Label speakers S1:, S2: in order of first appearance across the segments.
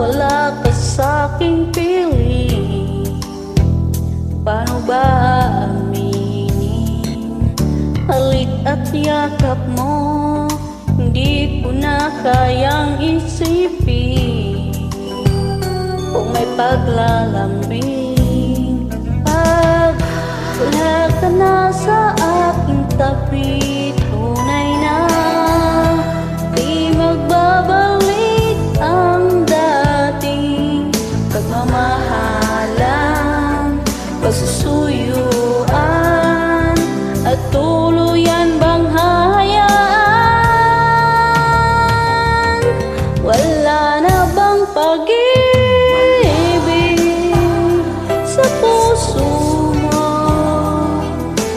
S1: wala ka sa'king piling? Paano ba aminin? Halik at yakap mo, hindi ko na kayang isipin. Kung may paglalambing, pag wala ka na sa aking tabi, tunay na di magbabalik ang dating pagmamahalan, pagsusuyuan, at tuluyan bang hahayaan? Wala na bang pag-ibig sa puso mo,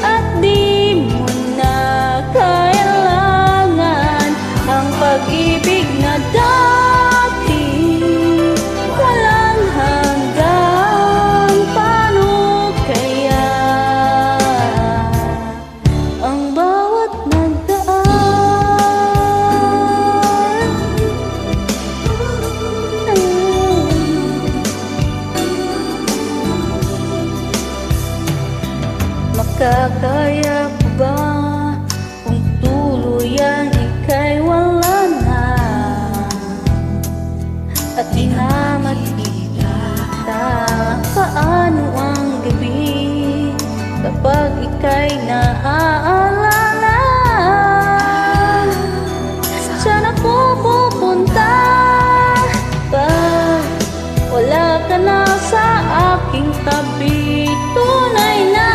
S1: at di mo na kailangan ang pag-ibig na dati walang hanggan? Paano kaya ang bawat nagdaan? Makakaya ko ba kung tuluyan ika'y wala na, at di na magkikita? Paano ang gabi kapag ika'y naaalala? Saan ako pupunta pag wala ka na sa aking tabi? Tunay na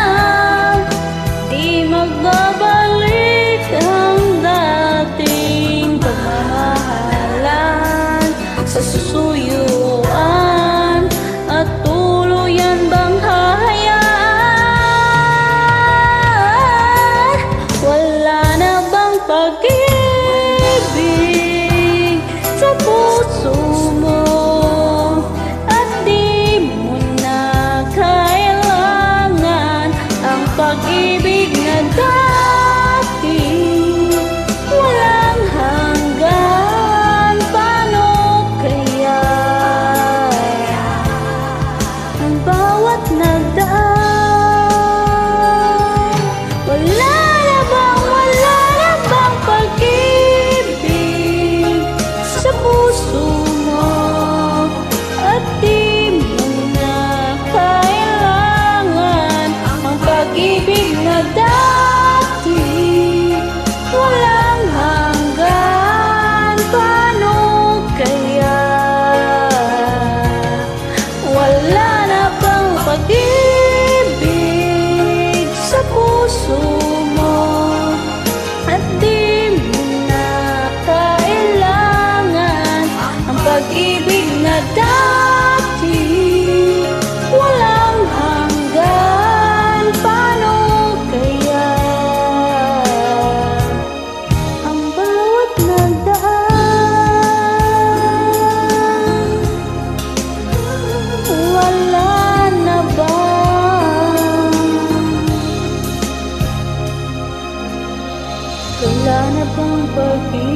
S1: di magbabalik ang dating pagmamahalan, sa susuyuan, at tuluyan bang hahayaan? Wala na bang pag-ibig sa puso mo, at di mo na kailangan ang pag-ibig na dati walang hanggan? Paano kaya ang bawat nagdaan? Wala na bang pag-ibig sa puso mo, at di mo na kailangan ang pag-ibig na dati walang hanggan? Paano kaya? Wala na bang pag-ibig sa puso mo, at di mo na kailangan ang pag-ibig na dati walang hanggan? Paano kaya ang bawat nagdaan? Wala na ba? Wala na bang pag-ibig